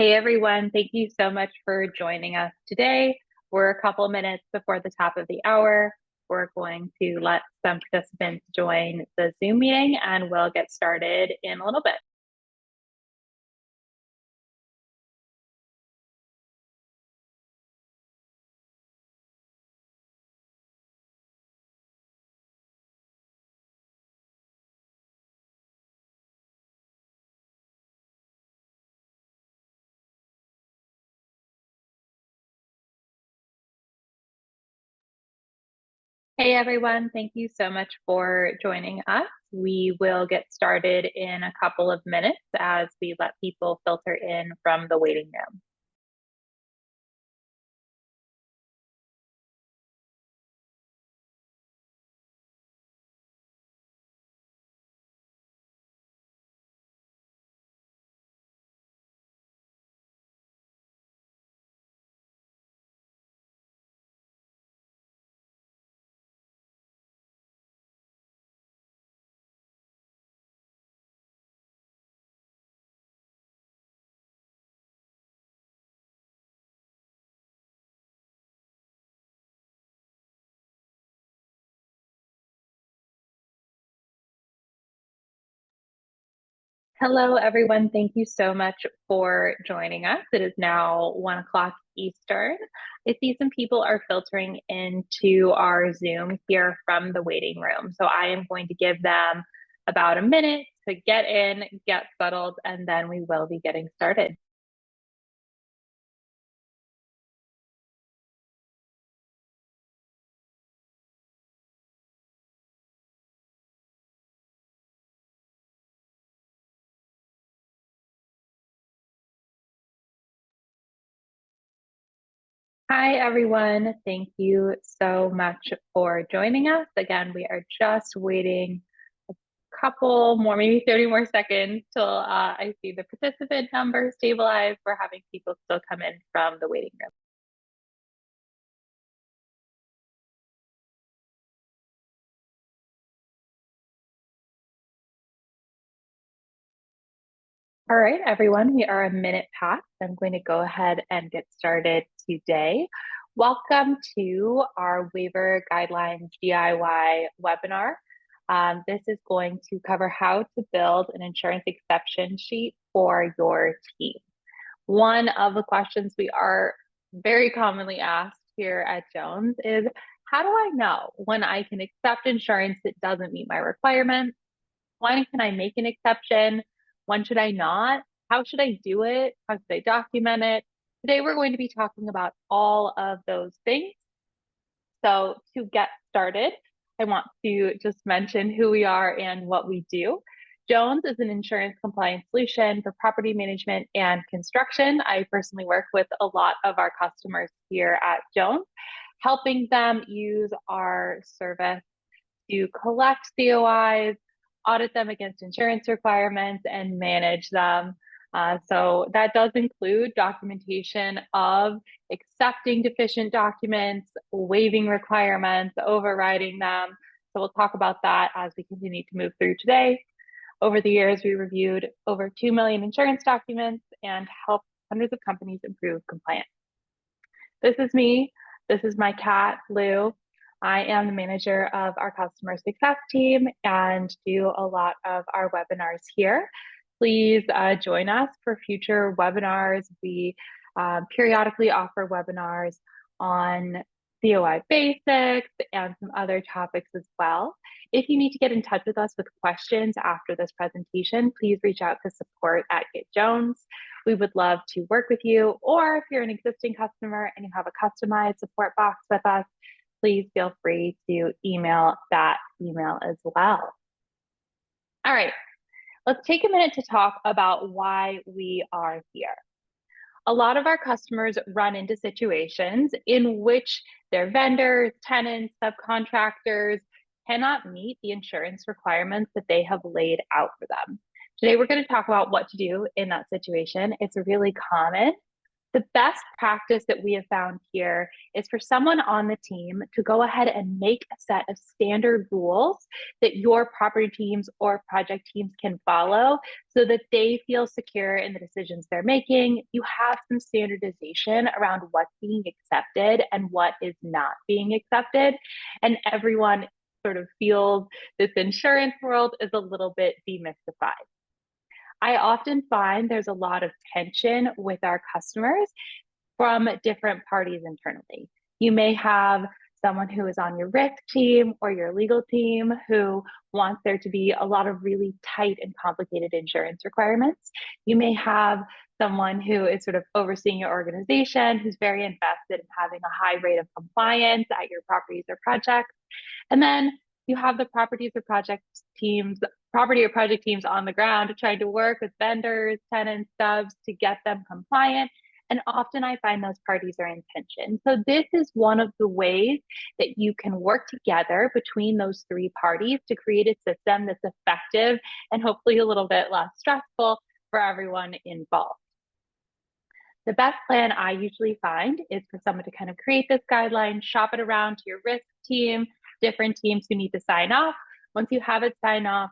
Hey everyone, thank you so much for joining us today. We're a couple minutes before the top of the hour. We're going to let some participants join the Zoom meeting and we'll get started in a little bit. Hey everyone, thank you so much for joining us. We will get started in a couple of minutes as we let people filter in from the waiting room. Hello, everyone. Thank you so much for joining us. It is now 1 o'clock Eastern. I see some people are filtering into our Zoom here from the waiting room. So I am going to give them about a minute to get in, get settled, and then we will be getting started. Hi, everyone. Thank you so much for joining us. Again, we are just waiting a couple more, maybe 30 more seconds till I see the participant number stabilize. We're having people still come in from the waiting room. All right, everyone, we are a minute past. I'm going to go ahead and get started today. Welcome to our Waiver Guidelines DIY webinar. This is going to cover how to build an insurance exception sheet for your team. One of the questions we are very commonly asked here at Jones is, how do I know when I can accept insurance that doesn't meet my requirements? When can I make an exception? When should I not? How should I do it? How should I document it? Today, we're going to be talking about all of those things. So to get started, I want to just mention who we are and what we do. Jones is an insurance compliance solution for property management and construction. I personally work with a lot of our customers here at Jones, helping them use our service to collect COIs, audit them against insurance requirements, and manage them. So that does include documentation of accepting deficient documents, waiving requirements, overriding them. So we'll talk about that as we continue to move through today. Over the years, we reviewed over 2 million insurance documents and helped hundreds of companies improve compliance. This is me. This is my cat, Lou. I am the manager of our customer success team and do a lot of our webinars here. Please join us for future webinars. We periodically offer webinars on COI basics and some other topics as well. If you need to get in touch with us with questions after this presentation, please reach out to support@GetJones. We would love to work with you, or if you're an existing customer and you have a customized support box with us, please feel free to email that email as well. All right, let's take a minute to talk about why we are here. A lot of our customers run into situations in which their vendors, tenants, subcontractors cannot meet the insurance requirements that they have laid out for them. Today, we're going to talk about what to do in that situation. It's really common. The best practice that we have found here is for someone on the team to go ahead and make a set of standard rules that your property teams or project teams can follow so that they feel secure in the decisions they're making. You have some standardization around what's being accepted and what is not being accepted. And everyone sort of feels this insurance world is a little bit demystified. I often find there's a lot of tension with our customers from different parties internally. You may have someone who is on your risk team or your legal team who wants there to be a lot of really tight and complicated insurance requirements. You may have someone who is sort of overseeing your organization who's very invested in having a high rate of compliance at your properties or projects. And then you have the property or project teams on the ground trying to work with vendors, tenants, subs to get them compliant. And often I find those parties are in tension. So this is one of the ways that you can work together between those three parties to create a system that's effective and hopefully a little bit less stressful for everyone involved. The best plan I usually find is for someone to kind of create this guideline, shop it around to your risk team, different teams who need to sign off. Once you have it signed off,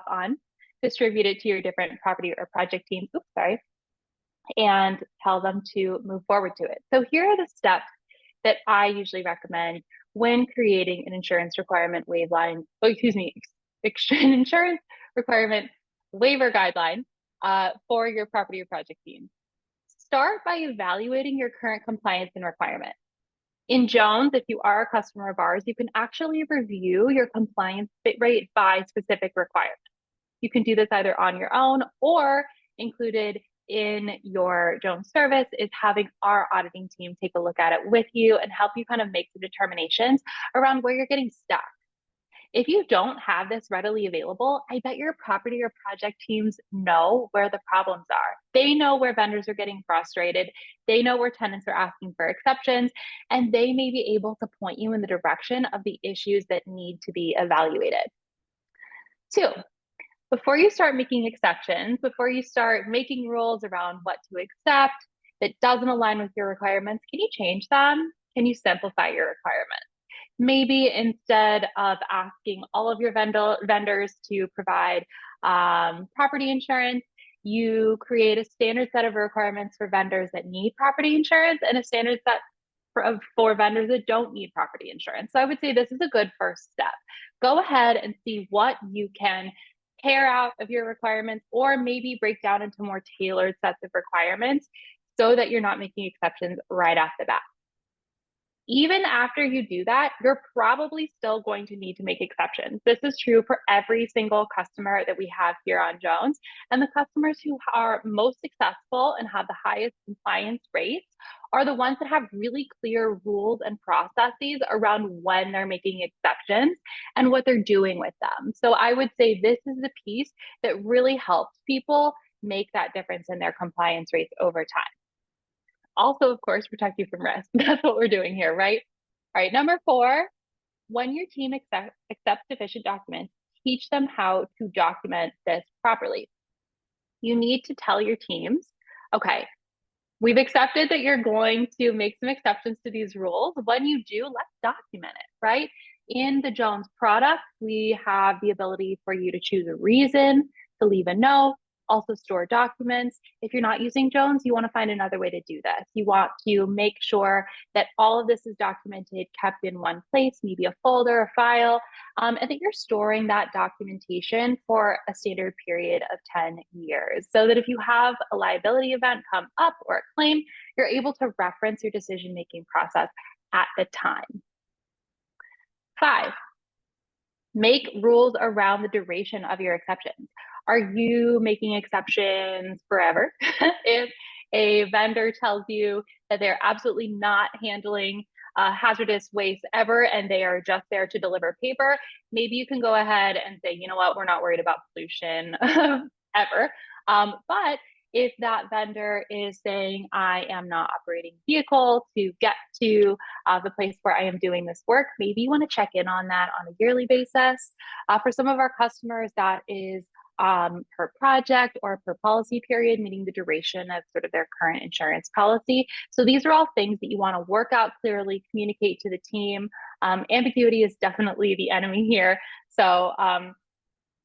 on, distribute it to your different property or project teams, and tell them to move forward to it. So here are the steps that I usually recommend when creating an insurance requirement an insurance requirement waiver guideline for your property or project team. Start by evaluating your current compliance and requirement. In Jones, if you are a customer of ours, you can actually review your compliance rate by specific requirements. You can do this either on your own or included in your Jones service is having our auditing team take a look at it with you and help you kind of make some determinations around where you're getting stuck. If you don't have this readily available, I bet your property or project teams know where the problems are. They know where vendors are getting frustrated. They know where tenants are asking for exceptions, and they may be able to point you in the direction of the issues that need to be evaluated. 2, before you start making exceptions, before you start making rules around what to accept that doesn't align with your requirements, can you change them? Can you simplify your requirements? Maybe instead of asking all of your vendors to provide property insurance, you create a standard set of requirements for vendors that need property insurance and a standard set for vendors that don't need property insurance. So I would say this is a good first step. Go ahead and see what you can pare out of your requirements or maybe break down into more tailored sets of requirements so that you're not making exceptions right off the bat. Even after you do that, you're probably still going to need to make exceptions. This is true for every single customer that we have here on Jones. And the customers who are most successful and have the highest compliance rates are the ones that have really clear rules and processes around when they're making exceptions and what they're doing with them. So I would say this is the piece that really helps people make that difference in their compliance rates over time. Also, of course, protect you from risk. That's what we're doing here, right? All right, number 4, when your team accepts deficient documents, teach them how to document this properly. You need to tell your teams, okay, we've accepted that you're going to make some exceptions to these rules. When you do, let's document it, right? In the Jones product, we have the ability for you to choose a reason, to leave a note, also store documents. If you're not using Jones, you want to find another way to do this. You want to make sure that all of this is documented, kept in one place, maybe a folder, a file, and that you're storing that documentation for a standard period of 10 years. So that if you have a liability event come up or a claim, you're able to reference your decision-making process at the time. 5, make rules around the duration of your exceptions. Are you making exceptions forever? If a vendor tells you that they're absolutely not handling hazardous waste ever and they are just there to deliver paper, maybe you can go ahead and say, you know what, we're not worried about pollution ever. But if that vendor is saying, I am not operating a vehicle to get to the place where I am doing this work, maybe you want to check in on that on a yearly basis. For some of our customers, that is per project or per policy period, meaning the duration of sort of their current insurance policy. So these are all things that you want to work out clearly, communicate to the team. Ambiguity is definitely the enemy here. So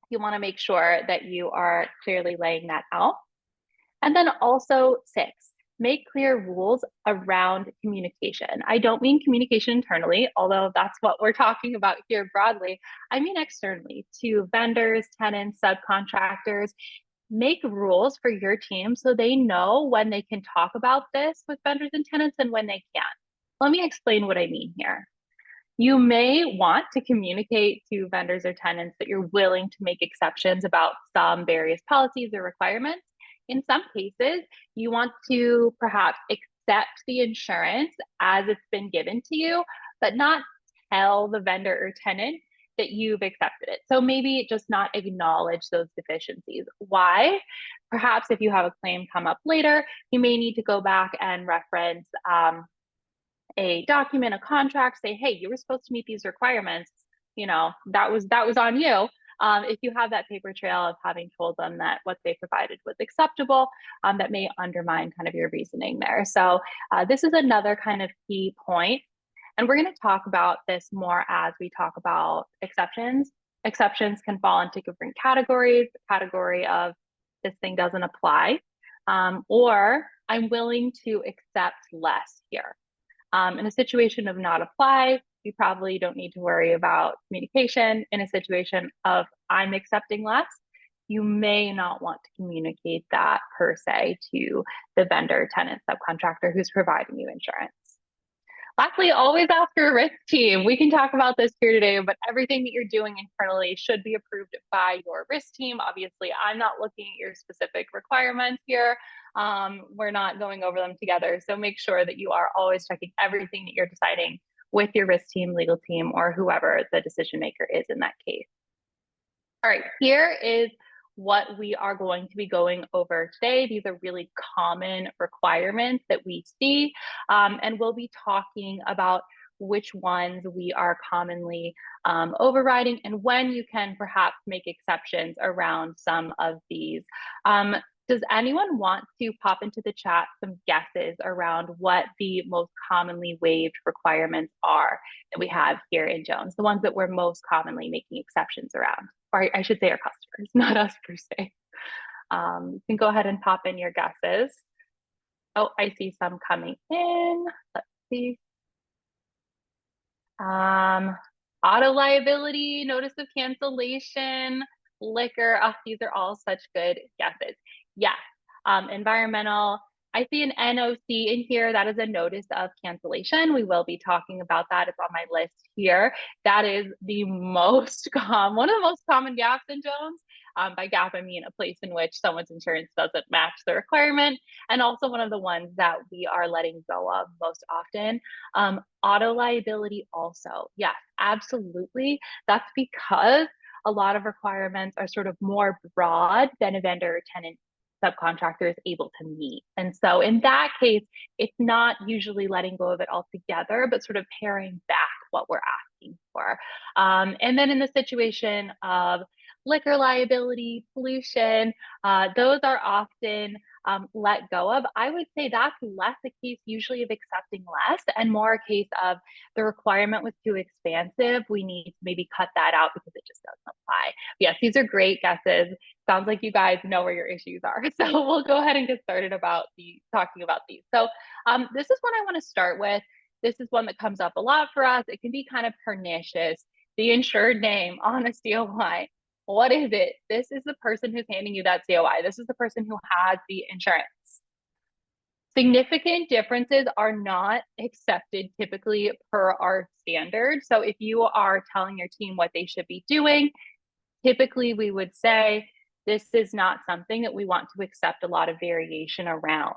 you want to make sure that you are clearly laying that out. And then also 6, make clear rules around communication. I don't mean communication internally, although that's what we're talking about here broadly. I mean externally to vendors, tenants, subcontractors. Make rules for your team so they know when they can talk about this with vendors and tenants and when they can't. Let me explain what I mean here. You may want to communicate to vendors or tenants that you're willing to make exceptions about some various policies or requirements. In some cases, you want to perhaps accept the insurance as it's been given to you, but not tell the vendor or tenant that you've accepted it. So maybe just not acknowledge those deficiencies. Why? Perhaps if you have a claim come up later, you may need to go back and reference a document, a contract, say, hey, you were supposed to meet these requirements. You know, that was on you. If you have that paper trail of having told them that what they provided was acceptable, that may undermine kind of your reasoning there. So this is another kind of key point. And we're going to talk about this more as we talk about exceptions. Exceptions can fall into different categories, the category of this thing doesn't apply, or I'm willing to accept less here. In a situation of not apply, you probably don't need to worry about communication. In a situation of I'm accepting less, you may not want to communicate that per se to the vendor, tenant, subcontractor who's providing you insurance. Lastly, always ask your risk team. We can talk about this here today, but everything that you're doing internally should be approved by your risk team. Obviously, I'm not looking at your specific requirements here. We're not going over them together. So make sure that you are always checking everything that you're deciding with your risk team, legal team, or whoever the decision maker is in that case. All right, here is what we are going to be going over today. These are really common requirements that we see, and we'll be talking about which ones we are commonly overriding and when you can perhaps make exceptions around some of these. Does anyone want to pop into the chat some guesses around what the most commonly waived requirements are that we have here in Jones, the ones that we're most commonly making exceptions around? Or I should say our customers, not us per se. You can go ahead and pop in your guesses. Oh, I see some coming in. Let's see. Auto liability, notice of cancellation, liquor. Oh, these are all such good guesses. Yes. Environmental. I see an NOC in here. That is a notice of cancellation. We will be talking about that. It's on my list here. That is the most common, one of the most common gaps in Jones. By gap, I mean a place in which someone's insurance doesn't match the requirement, and also one of the ones that we are letting go of most often. Auto liability also. Yes, absolutely. That's because a lot of requirements are sort of more broad than a vendor or tenant subcontractor is able to meet. And so in that case, it's not usually letting go of it altogether, but sort of paring back what we're asking for. And then in the situation of liquor liability, pollution, those are often let go of. I would say that's less a case usually of accepting less and more a case of the requirement was too expansive. We need to maybe cut that out because it just doesn't apply. Yes, these are great guesses. Sounds like you guys know where your issues are. So we'll go ahead and get started about talking about these. So this is what I want to start with. This is one that comes up a lot for us. It can be kind of pernicious. The insured name on a COI. What is it? This is the person who's handing you that COI. This is the person who has the insurance. Significant differences are not accepted typically per our standard. So if you are telling your team what they should be doing, typically we would say, this is not something that we want to accept a lot of variation around.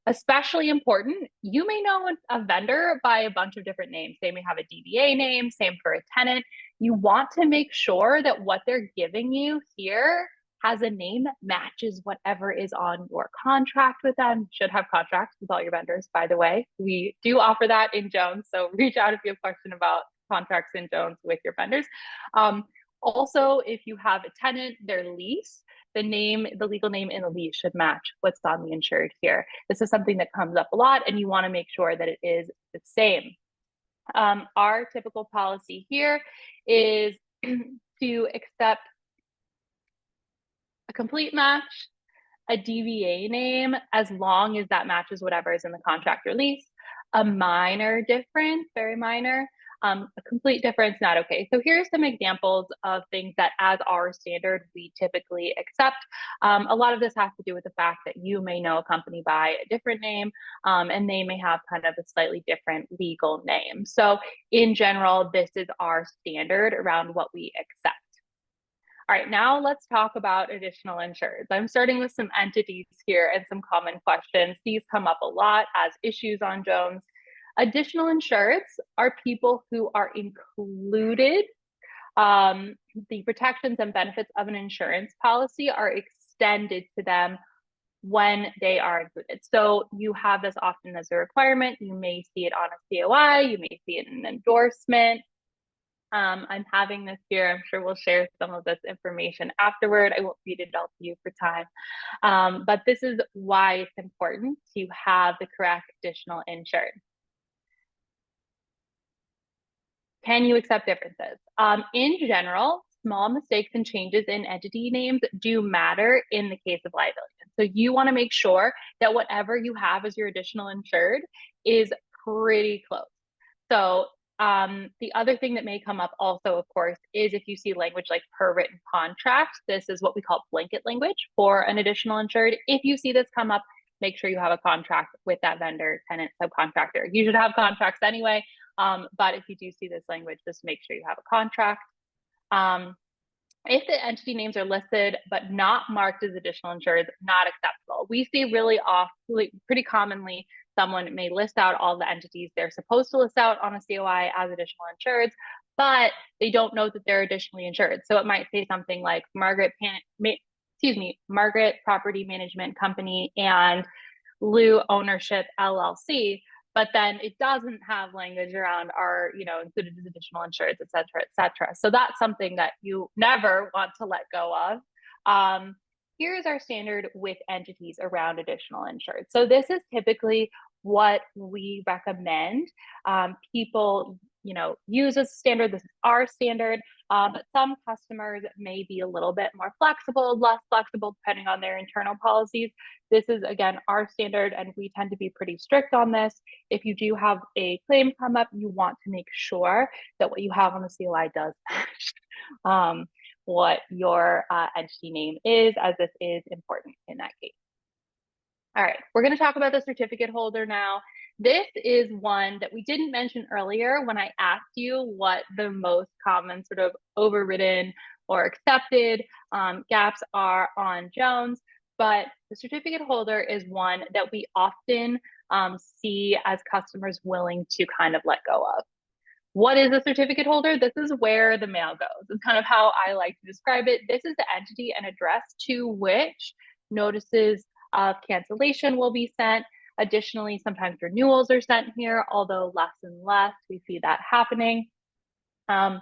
Especially important, you may know a vendor by a bunch of different names. They may have a DBA name, same for a tenant. You want to make sure that what they're giving you here has a name that matches whatever is on your contract with them. You should have contracts with all your vendors, by the way. We do offer that in Jones, so reach out if you have a question about contracts in Jones with your vendors. Also, if you have a tenant, their lease, the legal name in the lease should match what's on the insured here. This is something that comes up a lot, and you want to make sure that it is the same. Our typical policy here is to accept a complete match, a DBA name, as long as that matches whatever is in the contract or lease. A minor difference, very minor, a complete difference, not okay. So here's some examples of things that as our standard, we typically accept. A lot of this has to do with the fact that you may know a company by a different name, and they may have kind of a slightly different legal name. So in general, this is our standard around what we accept. All right, now let's talk about additional insureds. I'm starting with some entities here and some common questions. These come up a lot as issues on Jones. Additional insureds are people who are included. The protections and benefits of an insurance policy are extended to them when they are included. So you have this often as a requirement. You may see it on a COI, you may see it in an endorsement. I'm having this here. I'm sure we'll share some of this information afterward. I won't read it all to you for time. But this is why it's important to have the correct additional insured. Can you accept differences? In general, small mistakes and changes in entity names do matter in the case of liability. So you want to make sure that whatever you have as your additional insured is pretty close. So the other thing that may come up also, of course, is if you see language like per written contract. This is what we call blanket language for an additional insured. If you see this come up, make sure you have a contract with that vendor, tenant, subcontractor. You should have contracts anyway, but if you do see this language, just make sure you have a contract. If the entity names are listed but not marked as additional insureds, not acceptable. We see pretty commonly someone may list out all the entities they're supposed to list out on a COI as additional insureds, but they don't know that they're additionally insured. So it might say something like Margaret Property Management Company and Lou Ownership LLC, but then it doesn't have language around our, included as additional insureds, et cetera, et cetera. So that's something that you never want to let go of. Here's our standard with entities around additional insured. So this is typically what we recommend people, use as standard. This is our standard, but some customers may be a little bit more flexible, less flexible, depending on their internal policies. This is, again, our standard, and we tend to be pretty strict on this. If you do have a claim come up, you want to make sure that what you have on the COI does match what your entity name is, as this is important in that case. All right, we're going to talk about the certificate holder now. This is one that we didn't mention earlier when I asked you what the most common sort of overridden or accepted gaps are on Jones, but the certificate holder is one that we often see as customers willing to kind of let go of. What is a certificate holder? This is where the mail goes. It's kind of how I like to describe it. This is the entity and address to which notices of cancellation will be sent. Additionally, sometimes renewals are sent here, although less and less we see that happening. Can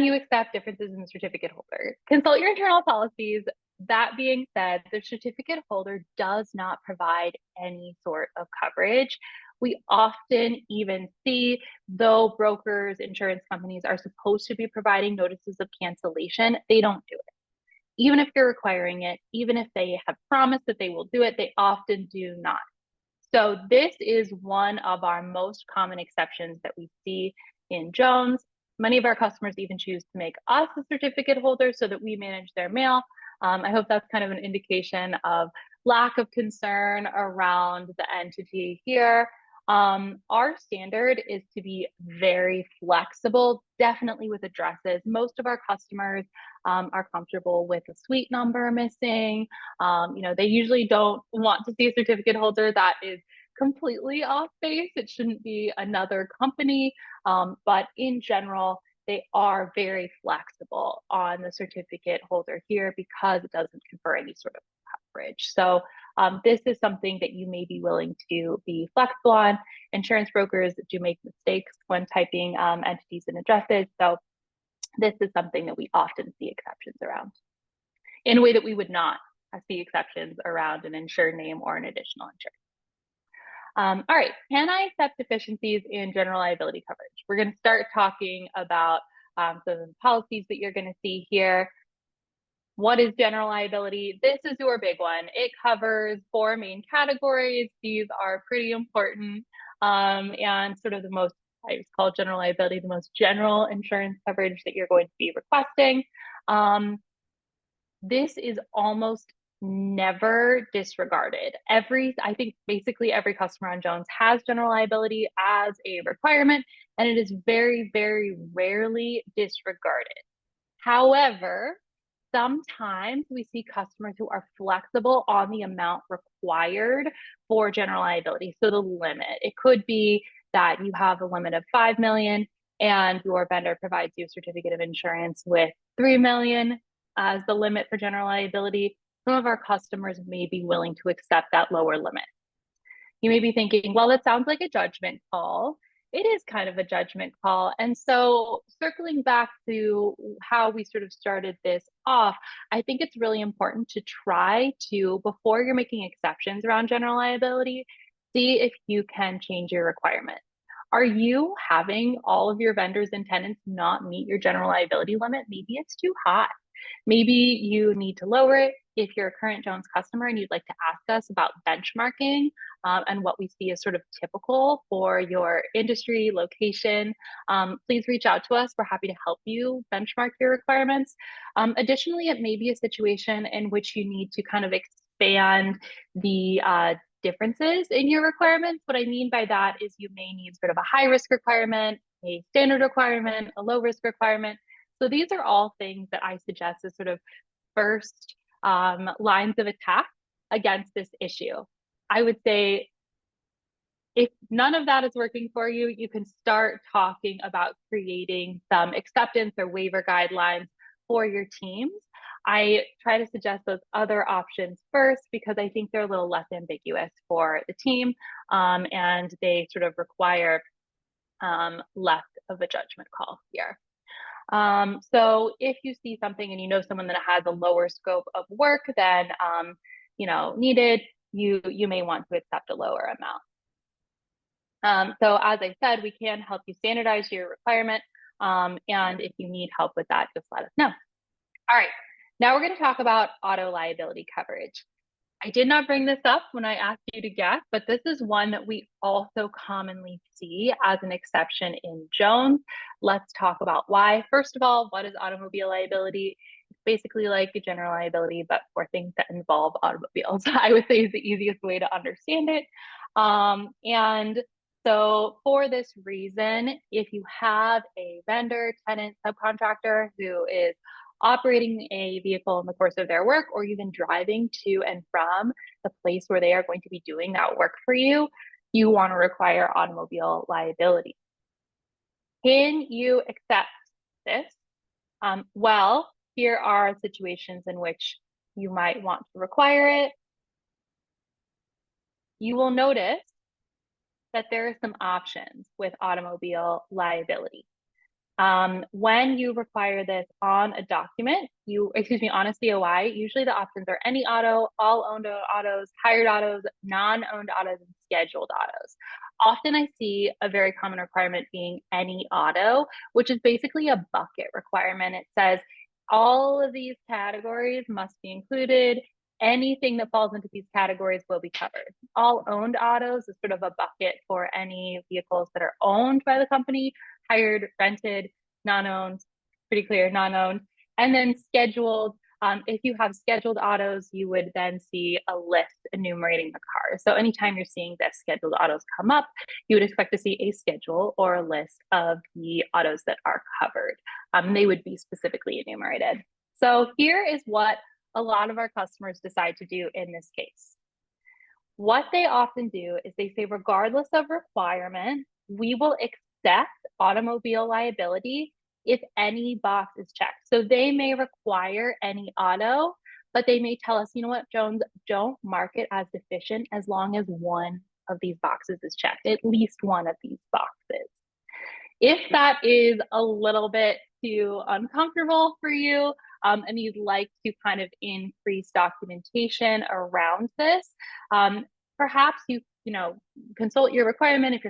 you accept differences in the certificate holder? Consult your internal policies. That being said, the certificate holder does not provide any sort of coverage. We often even see, though brokers, insurance companies are supposed to be providing notices of cancellation, they don't do it. Even if you're requiring it, even if they have promised that they will do it, they often do not. So this is one of our most common exceptions that we see in Jones. Many of our customers even choose to make us a certificate holder so that we manage their mail. I hope that's kind of an indication of lack of concern around the entity here. Our standard is to be very flexible, definitely with addresses. Most of our customers are comfortable with a suite number missing. They usually don't want to see a certificate holder that is completely off base. It shouldn't be another company, but in general, they are very flexible on the certificate holder here because it doesn't confer any sort of coverage. So this is something that you may be willing to be flexible on. Insurance brokers do make mistakes when typing entities and addresses. So this is something that we often see exceptions around in a way that we would not see exceptions around an insured name or an additional insured. All right, can I accept deficiencies in general liability coverage? We're going to start talking about some of the policies that you're going to see here. What is general liability? This is your big one. It covers 4 main categories. These are pretty important and sort of the most, I just call general liability, the most general insurance coverage that you're going to be requesting. This is almost never disregarded. I think basically every customer on Jones has general liability as a requirement, and it is very, very rarely disregarded. However, sometimes we see customers who are flexible on the amount required for general liability. So the limit, it could be that you have a limit of 5 million and your vendor provides you a certificate of insurance with 3 million as the limit for general liability. Some of our customers may be willing to accept that lower limit. You may be thinking, well, it sounds like a judgment call. It is kind of a judgment call. And so circling back to how we sort of started this off, I think it's really important to try to, before you're making exceptions around general liability, see if you can change your requirement. Are you having all of your vendors and tenants not meet your general liability limit? Maybe it's too high. Maybe you need to lower it. If you're a current Jones customer and you'd like to ask us about benchmarking and what we see as sort of typical for your industry, location, please reach out to us. We're happy to help you benchmark your requirements. Additionally, it may be a situation in which you need to kind of expand the differences in your requirements. What I mean by that is you may need sort of a high risk requirement, a standard requirement, a low risk requirement. So these are all things that I suggest as sort of first lines of attack against this issue. I would say if none of that is working for you, you can start talking about creating some acceptance or waiver guidelines for your teams. I try to suggest those other options first because I think they're a little less ambiguous for the team and they sort of require less of a judgment call here. So if you see something and you know someone that has a lower scope of work than needed, you may want to accept a lower amount. So as I said, we can help you standardize your requirement. And if you need help with that, just let us know. All right, now we're going to talk about auto liability coverage. I did not bring this up when I asked you to guess, but this is one that we also commonly see as an exception in Jones. Let's talk about why. First of all, what is automobile liability? It's basically like a general liability, but for things that involve automobiles. I would say is the easiest way to understand it. And so for this reason, if you have a vendor, tenant, subcontractor who is operating a vehicle in the course of their work, or even driving to and from the place where they are going to be doing that work for you, you want to require automobile liability. Can you accept this? Well, here are situations in which you might want to require it. You will notice that there are some options with automobile liability. When you require this on a document, on a COI, usually the options are any auto, all owned autos, hired autos, non-owned autos, and scheduled autos. Often I see a very common requirement being any auto, which is basically a bucket requirement. It says all of these categories must be included. Anything that falls into these categories will be covered. All owned autos is sort of a bucket for any vehicles that are owned by the company, hired, rented, non-owned, pretty clear, non-owned. And then scheduled, if you have scheduled autos, you would then see a list enumerating the cars. So anytime you're seeing this scheduled autos come up, you would expect to see a schedule or a list of the autos that are covered. They would be specifically enumerated. So here is what a lot of our customers decide to do in this case. What they often do is they say, regardless of requirement, we will accept automobile liability if any box is checked. So they may require any auto, but they may tell us, you know what, Jones, don't mark it as deficient as long as one of these boxes is checked, at least one of these boxes. If that is a little bit too uncomfortable for you, and you'd like to kind of increase documentation around this, perhaps you consult your requirement.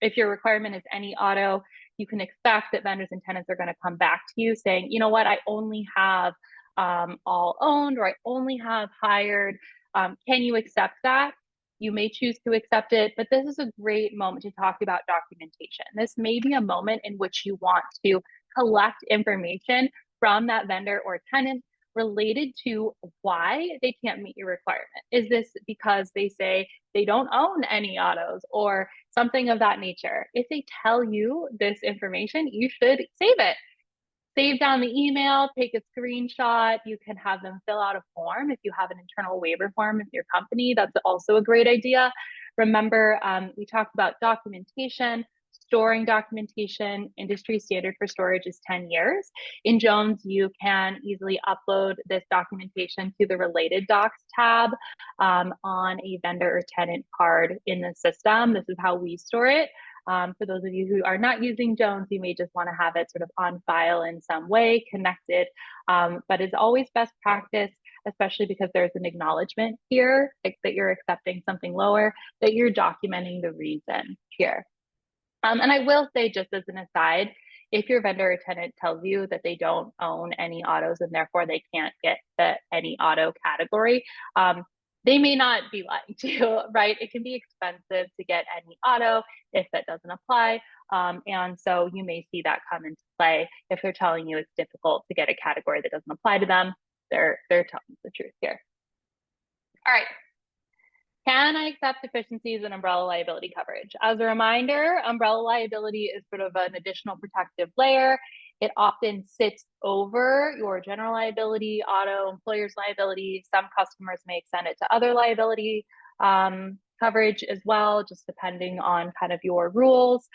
If your requirement is any auto, you can expect that vendors and tenants are going to come back to you saying, you know what, I only have all owned, or I only have hired. Can you accept that? You may choose to accept it, but this is a great moment to talk about documentation. This may be a moment in which you want to collect information from that vendor or tenant related to why they can't meet your requirement. Is this because they say they don't own any autos or something of that nature? If they tell you this information, you should save it. Save down the email, take a screenshot. You can have them fill out a form. If you have an internal waiver form with your company, that's also a great idea. Remember, we talked about documentation, storing documentation. Industry standard for storage is 10 years. In Jones, you can easily upload this documentation to the related docs tab on a vendor or tenant card in the system. This is how we store it. For those of you who are not using Jones, you may just want to have it sort of on file in some way, connected, but it's always best practice, especially because there's an acknowledgement here that you're accepting something lower, that you're documenting the reason here. And I will say, just as an aside, if your vendor or tenant tells you that they don't own any autos and therefore they can't get the any auto category, they may not be lying to you, right? It can be expensive to get any auto if that doesn't apply. And so you may see that come into play. If they're telling you it's difficult to get a category that doesn't apply to them, they're telling you the truth here. All right. Can I accept deficiencies in umbrella liability coverage? As a reminder, umbrella liability is sort of an additional protective layer. It often sits over your general liability, auto, employer's liability. Some customers may extend it to other liability coverage as well, just depending on kind of your rules.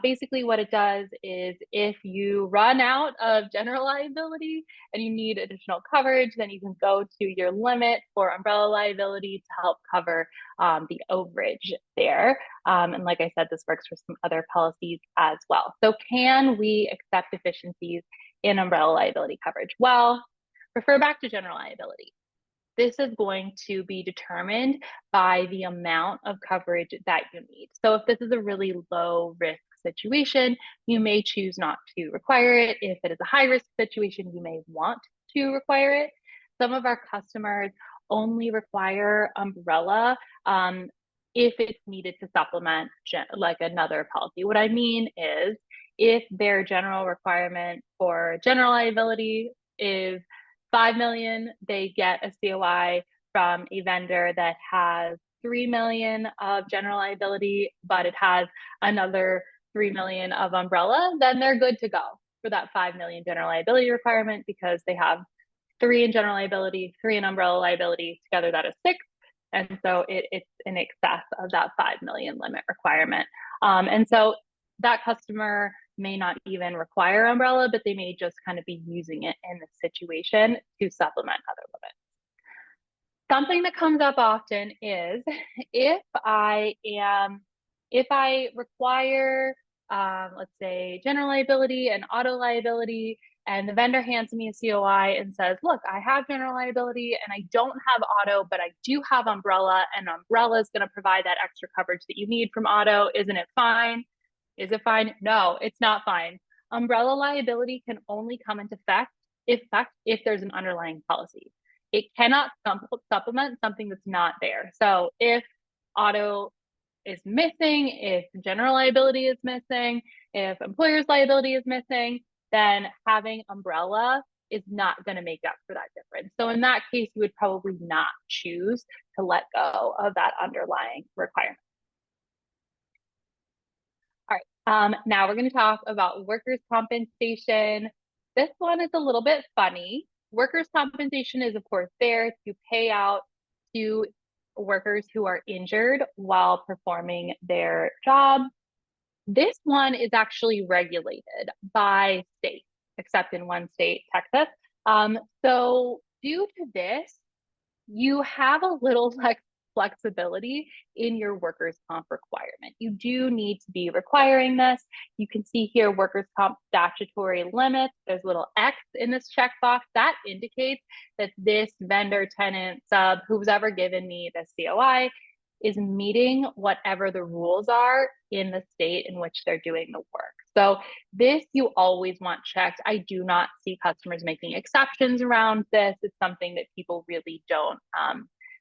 Basically, what it does is if you run out of general liability and you need additional coverage, then you can go to your limit for umbrella liability to help cover the overage there. And like I said, this works for some other policies as well. So can we accept deficiencies in umbrella liability coverage? Well, refer back to general liability. This is going to be determined by the amount of coverage that you need. So if this is a really low risk situation, you may choose not to require it. If it is a high risk situation, you may want to require it. Some of our customers only require umbrella if it's needed to supplement like another policy. What I mean is if their general requirement for general liability is 5 million, they get a COI from a vendor that has 3 million of general liability, but it has another 3 million of umbrella, then they're good to go for that 5 million general liability requirement because they have 3 in general liability, 3 in umbrella liability, together that is 6. And so it's in excess of that 5 million limit requirement. And so that customer may not even require umbrella, but they may just kind of be using it in this situation to supplement other limits. Something that comes up often is if I require, let's say, general liability and auto liability, and the vendor hands me a COI and says, look, I have general liability and I don't have auto, but I do have umbrella, and umbrella is going to provide that extra coverage that you need from auto. Isn't it fine? Is it fine? No, it's not fine. Umbrella liability can only come into effect if there's an underlying policy. It cannot supplement something that's not there. So if auto is missing, if general liability is missing, if employer's liability is missing, then having umbrella is not going to make up for that difference. So in that case, you would probably not choose to let go of that underlying requirement. All right, now we're going to talk about workers' compensation. This one is a little bit funny. Workers' compensation is, of course, there to pay out to workers who are injured while performing their job. This one is actually regulated by state, except in one state, Texas. So due to this, you have a little flexibility in your workers' comp requirement. You do need to be requiring this. You can see here workers' comp statutory limits. There's a little X in this checkbox that indicates that this vendor, tenant, sub, who's ever given me this COI is meeting whatever the rules are in the state in which they're doing the work. So this you always want checked. I do not see customers making exceptions around this. It's something that people really don't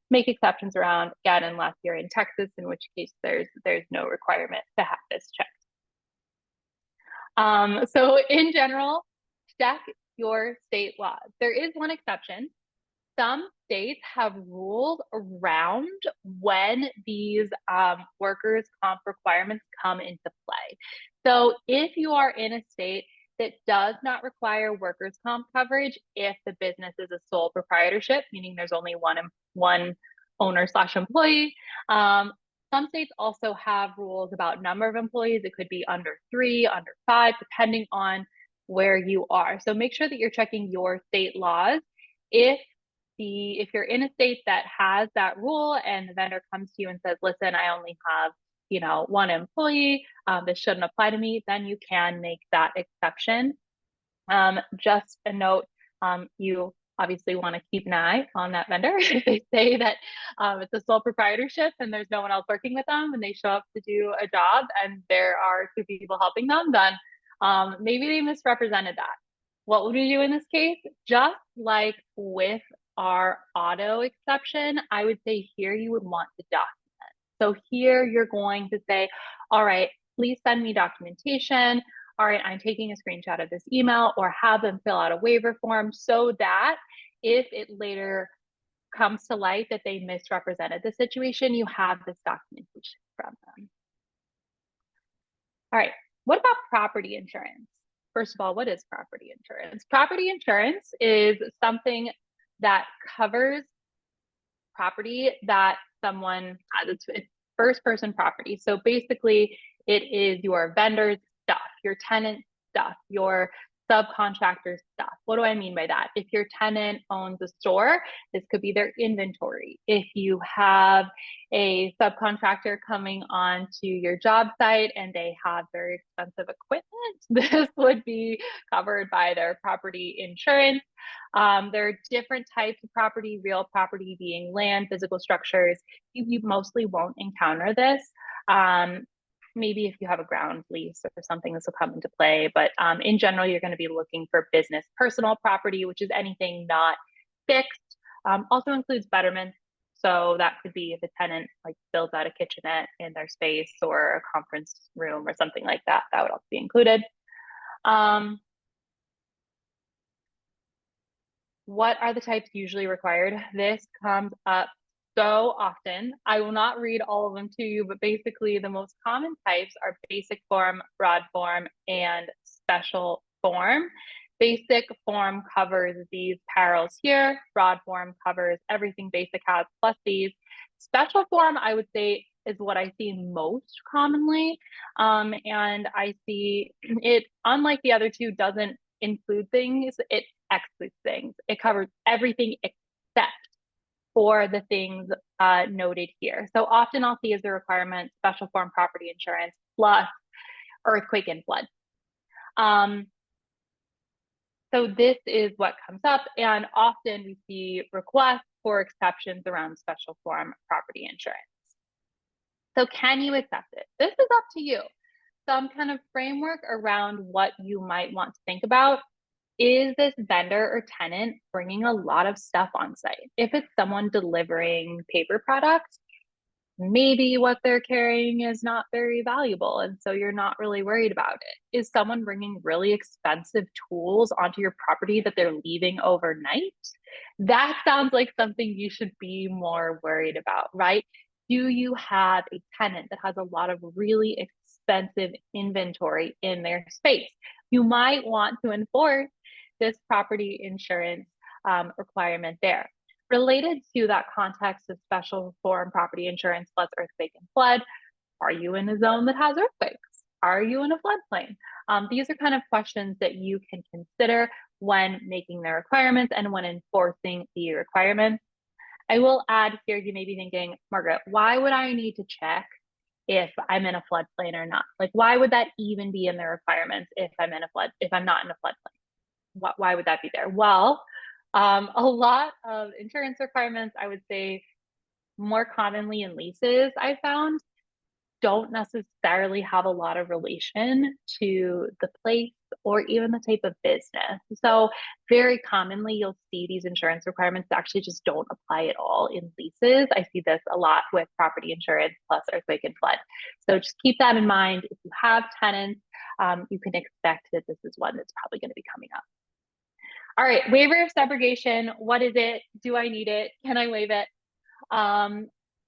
make exceptions around, again, unless you're in Texas, in which case there's no requirement to have this checked. So in general, check your state laws. There is one exception. Some states have rules around when these workers' comp requirements come into play. So if you are in a state that does not require workers' comp coverage, if the business is a sole proprietorship, meaning there's only one owner/employee, some states also have rules about number of employees. It could be under 3, under 5, depending on where you are. So make sure that you're checking your state laws. If you're in a state that has that rule and the vendor comes to you and says, listen, I only have, one employee, this shouldn't apply to me, then you can make that exception. Just a note, you obviously want to keep an eye on that vendor. If they say that it's a sole proprietorship and there's no one else working with them and they show up to do a job and there are 2 people helping them, then maybe they misrepresented that. What would we do in this case? Just like with our auto exception, I would say here you would want to document. So here you're going to say, all right, please send me documentation. All right, I'm taking a screenshot of this email, or have them fill out a waiver form so that if it later comes to light that they misrepresented the situation, you have this documentation from them. All right, what about property insurance? First of all, what is property insurance? Property insurance is something that covers property that someone has. It's first-person property. So basically, it is your vendor's stuff, your tenant stuff, your subcontractor stuff. What do I mean by that? If your tenant owns a store, this could be their inventory. If you have a subcontractor coming onto your job site and they have very expensive equipment, this would be covered by their property insurance. There are different types of property, real property being land, physical structures. You mostly won't encounter this. Maybe if you have a ground lease or something, this will come into play. But in general, you're going to be looking for business personal property, which is anything not fixed. Also includes betterments. So that could be if a tenant like builds out a kitchenette in their space or a conference room or something like that, that would also be included. What are the types usually required? This comes up so often. I will not read all of them to you, but basically the most common types are basic form, broad form, and special form. Basic form covers these perils here. Broad form covers everything basic has plus these. Special form, I would say, is what I see most commonly. And I see it, unlike the other two, doesn't include things, it excludes things. It covers everything except for the things noted here. So often I'll see as a requirement special form property insurance plus earthquake and flood. So this is what comes up, and often we see requests for exceptions around special form property insurance. So can you accept it? This is up to you. Some kind of framework around what you might want to think about. Is this vendor or tenant bringing a lot of stuff on site? If it's someone delivering paper products, maybe what they're carrying is not very valuable, and so you're not really worried about it. Is someone bringing really expensive tools onto your property that they're leaving overnight? That sounds like something you should be more worried about, right? Do you have a tenant that has a lot of really expensive inventory in their space? You might want to enforce this property insurance requirement there. Related to that context of special form property insurance plus earthquake and flood, are you in a zone that has earthquakes? Are you in a floodplain? These are kind of questions that you can consider when making the requirements and when enforcing the requirements. I will add here, you may be thinking, Margaret, why would I need to check if I'm in a floodplain or not? Like, why would that even be in the requirements if I'm not in a floodplain? Why would that be there? Well, a lot of insurance requirements, I would say more commonly in leases, I found, don't necessarily have a lot of relation to the place or even the type of business. So very commonly you'll see these insurance requirements that actually just don't apply at all in leases. I see this a lot with property insurance plus earthquake and flood. So just keep that in mind. If you have tenants, you can expect that this is one that's probably going to be coming up. All right, waiver of subrogation. What is it? Do I need it? Can I waive it?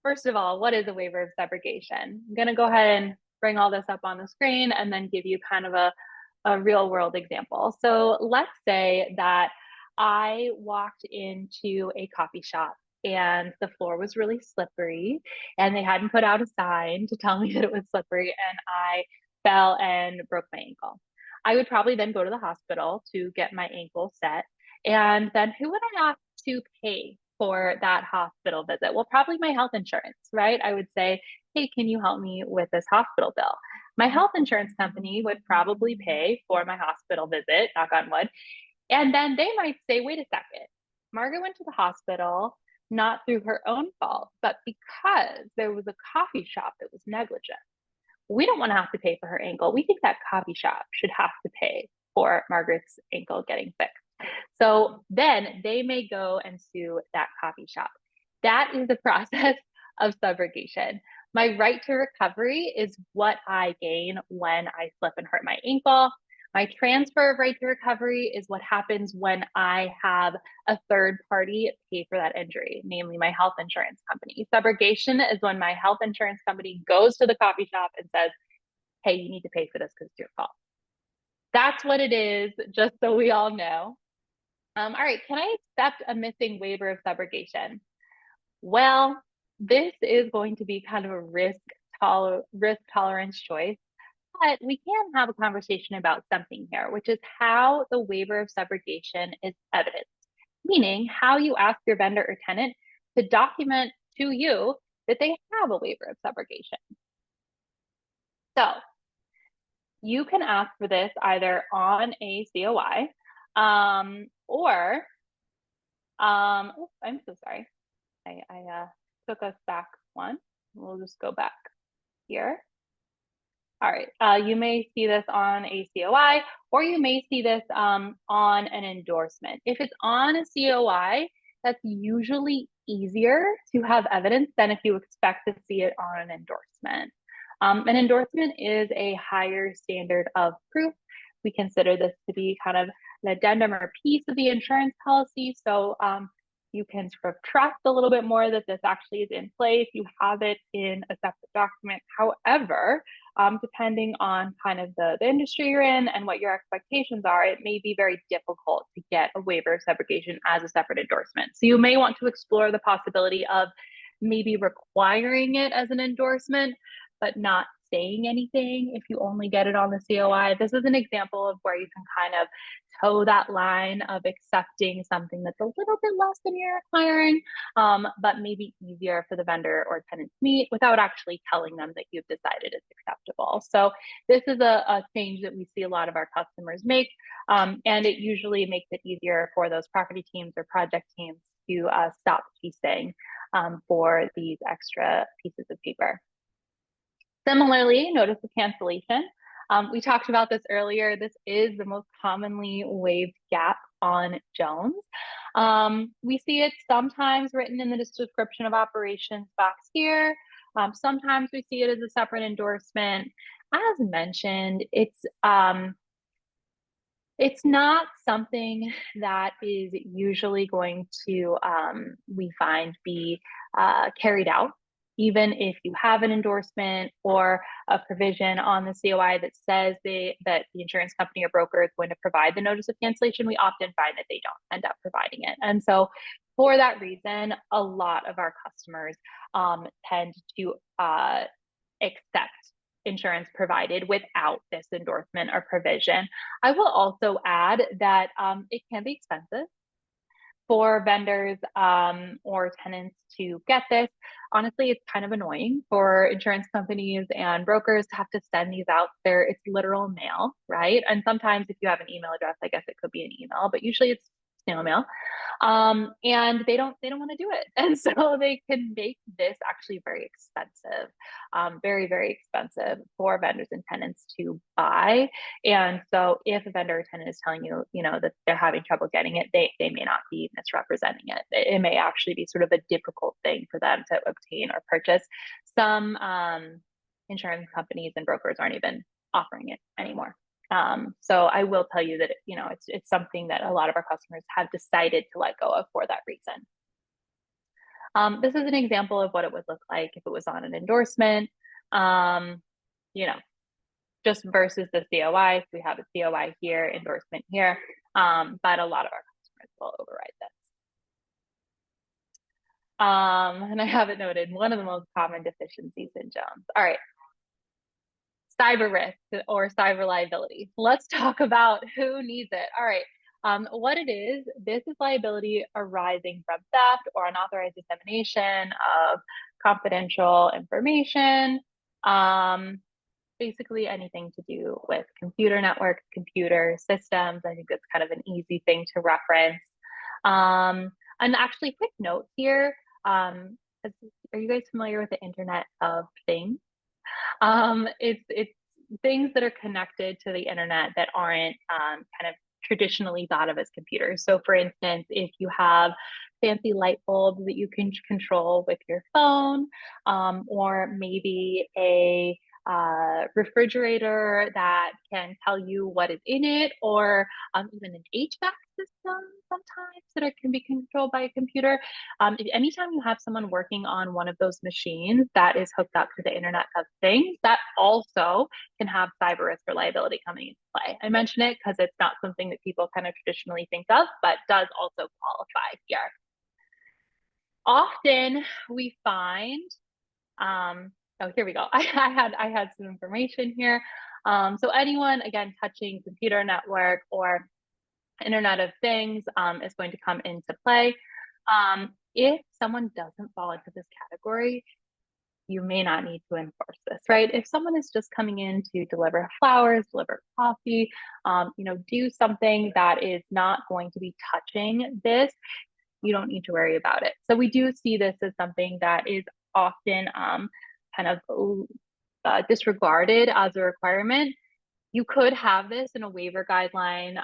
First of all, what is a waiver of subrogation? I'm going to go ahead and bring all this up on the screen and then give you kind of a real world example. So let's say that I walked into a coffee shop and the floor was really slippery and they hadn't put out a sign to tell me that it was slippery and I fell and broke my ankle. I would probably then go to the hospital to get my ankle set. And then who would I ask to pay for that hospital visit? Well, probably my health insurance, right? I would say, hey, can you help me with this hospital bill? My health insurance company would probably pay for my hospital visit, knock on wood. And then they might say, wait a second, Margaret went to the hospital not through her own fault, but because there was a coffee shop that was negligent. We don't want to have to pay for her ankle. We think that coffee shop should have to pay for Margaret's ankle getting fixed. So then they may go and sue that coffee shop. That is the process of subrogation. My right to recovery is what I gain when I slip and hurt my ankle. My transfer of right to recovery is what happens when I have a third party pay for that injury, namely my health insurance company. Subrogation is when my health insurance company goes to the coffee shop and says, hey, you need to pay for this because it's your fault. That's what it is, just so we all know. All right, can I accept a missing waiver of subrogation? Well, this is going to be kind of a risk tolerance choice, but we can have a conversation about something here, which is how the waiver of subrogation is evidenced, meaning how you ask your vendor or tenant to document to you that they have a waiver of subrogation. So you can ask for this either on a COI or, oh, I'm so sorry. I took us back one. We'll just go back here. All right, you may see this on a COI or you may see this on an endorsement. If it's on a COI, that's usually easier to have evidence than if you expect to see it on an endorsement. An endorsement is a higher standard of proof. We consider this to be kind of an addendum or piece of the insurance policy. So you can sort of trust a little bit more that this actually is in place. You have it in a separate document. However, depending on kind of the industry you're in and what your expectations are, it may be very difficult to get a waiver of subrogation as a separate endorsement. So you may want to explore the possibility of maybe requiring it as an endorsement, but not saying anything if you only get it on the COI. This is an example of where you can kind of toe that line of accepting something that's a little bit less than you're requiring, but maybe easier for the vendor or tenant to meet without actually telling them that you've decided it's acceptable. So this is a change that we see a lot of our customers make, and it usually makes it easier for those property teams or project teams to stop chasing for these extra pieces of paper. Similarly, notice of cancellation. We talked about this earlier. This is the most commonly waived gap on Jones. We see it sometimes written in the description of operations box here. Sometimes we see it as a separate endorsement. As mentioned, it's not something that is usually going to, we find, be carried out. Even if you have an endorsement or a provision on the COI that says that the insurance company or broker is going to provide the notice of cancellation, we often find that they don't end up providing it. And so for that reason, a lot of our customers tend to accept insurance provided without this endorsement or provision. I will also add that it can be expensive. for vendors or tenants to get this. Honestly, it's kind of annoying for insurance companies and brokers to have to send these out there. It's literal mail, right? And sometimes if you have an email address, I guess it could be an email, but usually it's snail mail. And they don't want to do it. And so they can make this actually very expensive, very, very expensive for vendors and tenants to buy. And so if a vendor or tenant is telling you, that they're having trouble getting it, they may not be misrepresenting it. It may actually be sort of a difficult thing for them to obtain or purchase. Some insurance companies and brokers aren't even offering it anymore. So I will tell you that, it's something that a lot of our customers have decided to let go of for that reason. This is an example of what it would look like if it was on an endorsement, just versus the COI. We have a COI here, endorsement here, but a lot of our customers will override this. And I have it noted, one of the most common deficiencies in Jones. All right. Cyber risk or cyber liability. Let's talk about who needs it. All right. What it is, this is liability arising from theft or unauthorized dissemination of confidential information. Basically anything to do with computer networks, computer systems. I think that's kind of an easy thing to reference. And actually, quick note here. Are you guys familiar with the Internet of Things? It's things that are connected to the internet that aren't kind of traditionally thought of as computers. So for instance, if you have fancy light bulbs that you can control with your phone, or maybe a refrigerator that can tell you what is in it, or even an HVAC system sometimes that can be controlled by a computer. Anytime you have someone working on one of those machines that is hooked up to the Internet of Things, that also can have cyber risk or liability coming into play. I mention it because it's not something that people kind of traditionally think of, but does also qualify here. Often we find, oh, here we go. I had some information here. So anyone, again, touching computer network or Internet of Things is going to come into play. If someone doesn't fall into this category, you may not need to enforce this, right? If someone is just coming in to deliver flowers, deliver coffee, do something that is not going to be touching this, you don't need to worry about it. So we do see this as something that is often kind of disregarded as a requirement. You could have this in a waiver guideline.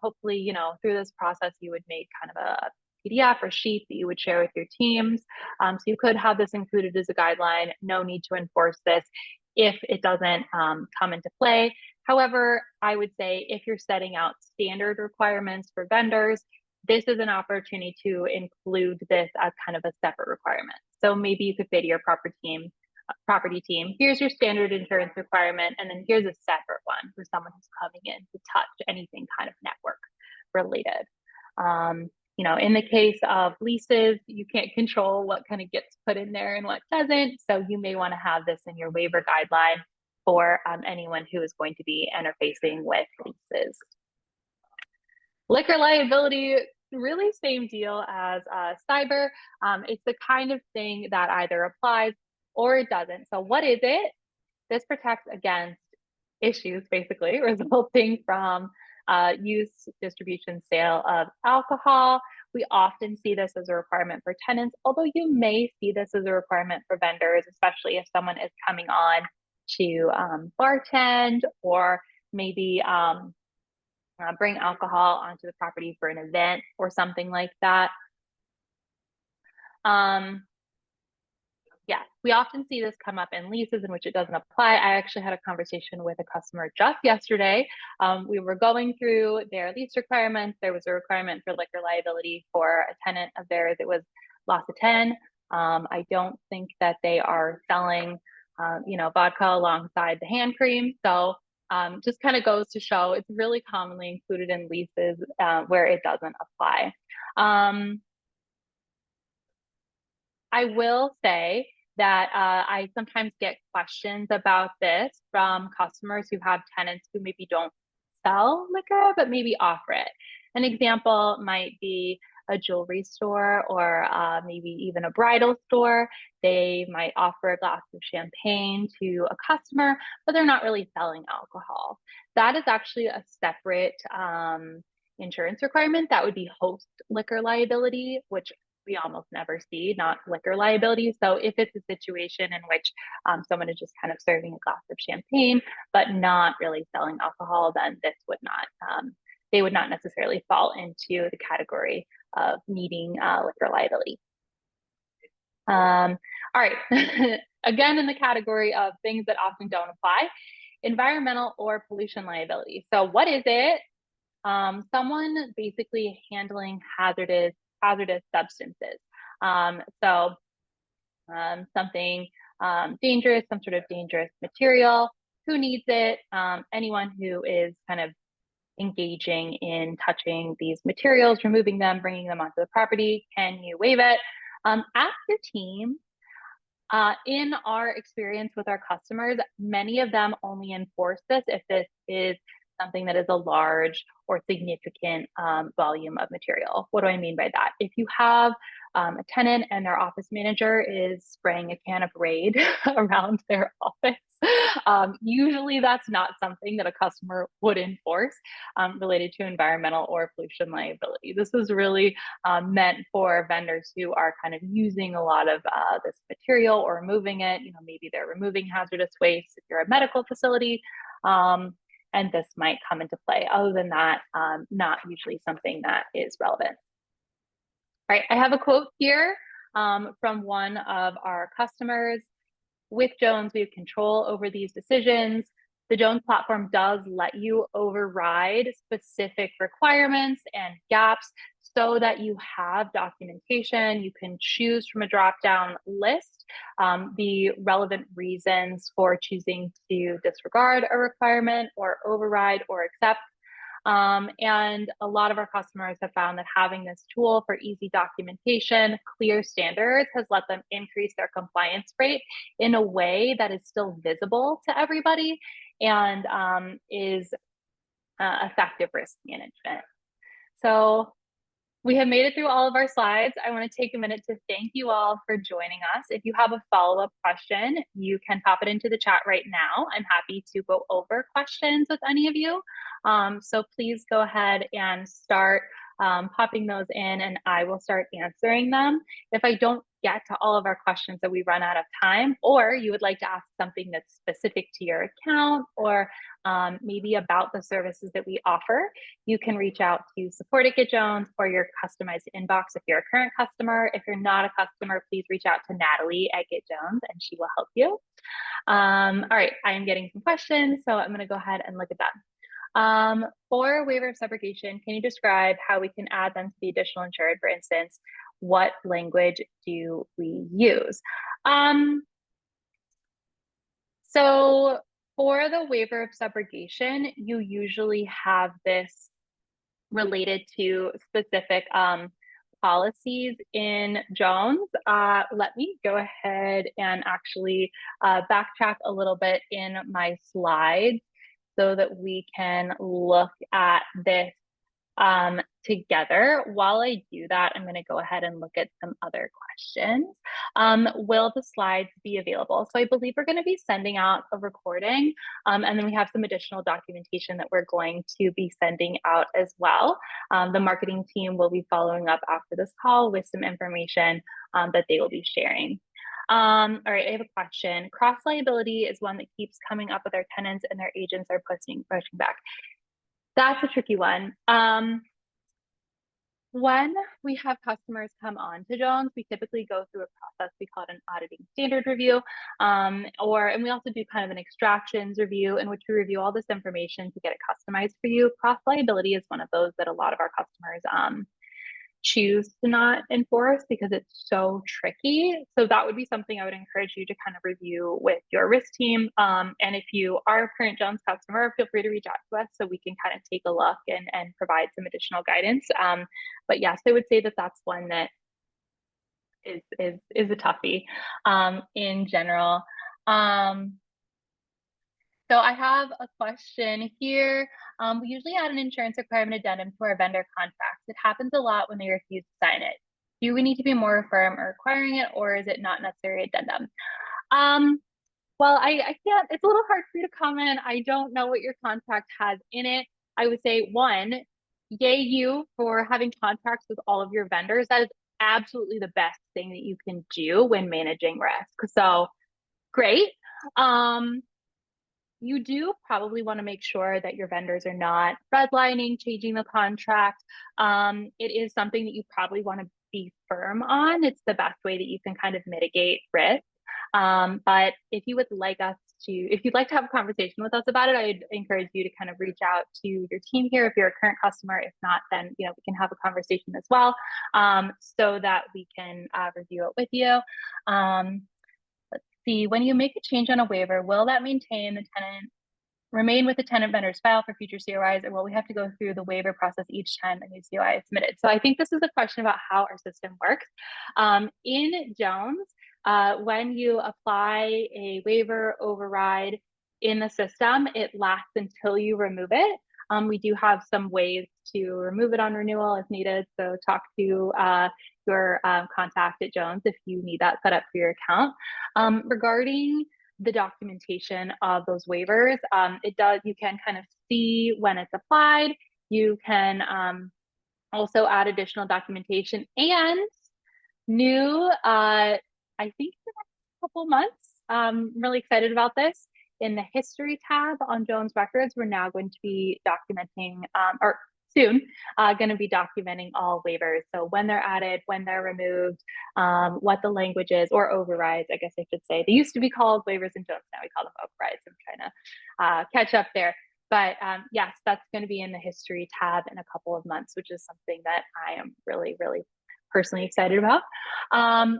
Hopefully, through this process, you would make kind of a PDF or sheet that you would share with your teams. So you could have this included as a guideline. No need to enforce this if it doesn't come into play. However, I would say if you're setting out standard requirements for vendors, this is an opportunity to include this as kind of a separate requirement. So maybe you could say to your property team, here's your standard insurance requirement, and then here's a separate one for someone who's coming in to touch anything kind of network related. In the case of leases, you can't control what kind of gets put in there and what doesn't. So you may want to have this in your waiver guideline for anyone who is going to be interfacing with leases. Liquor liability, really same deal as cyber. It's the kind of thing that either applies or it doesn't. So what is it? This protects against issues basically resulting from use, distribution, sale of alcohol. We often see this as a requirement for tenants, although you may see this as a requirement for vendors, especially if someone is coming on to bartend or maybe bring alcohol onto the property for an event or something like that. Yeah, we often see this come up in leases in which it doesn't apply. I actually had a conversation with a customer just yesterday. We were going through their lease requirements. There was a requirement for liquor liability for a tenant of theirs. It was loss of 10. I don't think that they are selling, vodka alongside the hand cream. So just kind of goes to show it's really commonly included in leases where it doesn't apply. I will say that I sometimes get questions about this from customers who have tenants who maybe don't sell liquor, but maybe offer it. An example might be a jewelry store or maybe even a bridal store. They might offer a glass of champagne to a customer, but they're not really selling alcohol. That is actually a separate insurance requirement. That would be host liquor liability, which we almost never see, not liquor liability. So if it's a situation in which someone is just kind of serving a glass of champagne, but not really selling alcohol, then this would not, they would not necessarily fall into the category of needing liquor liability. All right, again, in the category of things that often don't apply, environmental or pollution liability. So what is it? Someone basically handling hazardous substances. Something dangerous, some sort of dangerous material, who needs it, anyone who is kind of engaging in touching these materials, removing them, bringing them onto the property, can you waive it? Ask your team. In our experience with our customers, many of them only enforce this if this is something that is a large or significant volume of material. What do I mean by that? If you have a tenant and their office manager is spraying a can of Raid around their office, usually that's not something that a customer would enforce related to environmental or pollution liability. This is really meant for vendors who are kind of using a lot of this material or removing it. You know, maybe they're removing hazardous waste if you're a medical facility. And this might come into play. Other than that, not usually something that is relevant. All right, I have a quote here from one of our customers. With Jones, we have control over these decisions. The Jones platform does let you override specific requirements and gaps so that you have documentation. You can choose from a drop-down list the relevant reasons for choosing to disregard a requirement or override or accept. And a lot of our customers have found that having this tool for easy documentation, clear standards has let them increase their compliance rate in a way that is still visible to everybody and is effective risk management. So we have made it through all of our slides. I want to take a minute to thank you all for joining us. If you have a follow-up question, you can pop it into the chat right now. I'm happy to go over questions with any of you. So please go ahead and start popping those in and I will start answering them. If I don't get to all of our questions that we run out of time, or you would like to ask something that's specific to your account or maybe about the services that we offer, you can reach out to support at Get Jones or your customized inbox if you're a current customer. If you're not a customer, please reach out to Natalie at Get Jones and she will help you. All right, I am getting some questions, so I'm going to go ahead and look at them. For waiver of subrogation, can you describe how we can add them to the additional insured? For instance, what language do we use? So for the waiver of subrogation, you usually have this related to specific policies in Jones. Let me go ahead and actually backtrack a little bit in my slides so that we can look at this together. While I do that, I'm going to go ahead and look at some other questions. Will the slides be available? So I believe we're going to be sending out a recording, and then we have some additional documentation that we're going to be sending out as well. The marketing team will be following up after this call with some information that they will be sharing. All right, I have a question. Cross liability is one that keeps coming up with our tenants and their agents are pushing back. That's a tricky one. When we have customers come on to Jones, we typically go through a process we call it an auditing standard review, and we also do kind of an extractions review in which we review all this information to get it customized for you. Cross liability is one of those that a lot of our customers choose to not enforce because it's so tricky. So that would be something I would encourage you to kind of review with your risk team. And if you are a current Jones customer, feel free to reach out to us so we can kind of take a look and provide some additional guidance. But yes, I would say that that's one that is a toughie in general. So I have a question here. We usually add an insurance requirement addendum to our vendor contracts. It happens a lot when they refuse to sign it. Do we need to be more firm or requiring it, or is it not necessary addendum? Well, I can't, it's a little hard for you to comment. I don't know what your contract has in it. I would say, one, yay you for having contracts with all of your vendors. That is absolutely the best thing that you can do when managing risk. So great. You do probably want to make sure that your vendors are not redlining, changing the contract. It is something that you probably want to be firm on. It's the best way that you can kind of mitigate risk. But if you would like us to, if you'd like to have a conversation with us about it, I'd encourage you to kind of reach out to your team here if you're a current customer. If not, then we can have a conversation as well, so that we can review it with you. Let's see, when you make a change on a waiver, will that remain with the tenant vendor's file for future COIs, or will we have to go through the waiver process each time a new COI is submitted? So I think this is a question about how our system works. In Jones, when you apply a waiver override in the system, it lasts until you remove it. We do have some ways to remove it on renewal if needed. So talk to your contact at Jones if you need that set up for your account. Regarding the documentation of those waivers, you can kind of see when it's applied. You can also add additional documentation, and new, I think in the next couple months, I'm really excited about this. In the history tab on Jones records, we're now going to be documenting, or soon, going to be documenting all waivers. So when they're added, when they're removed, what the language is, or overrides, I guess I should say. They used to be called waivers in Jones, now we call them overrides. I'm trying to catch up there. But yes, that's going to be in the history tab in a couple of months, which is something that I am really, really personally excited about.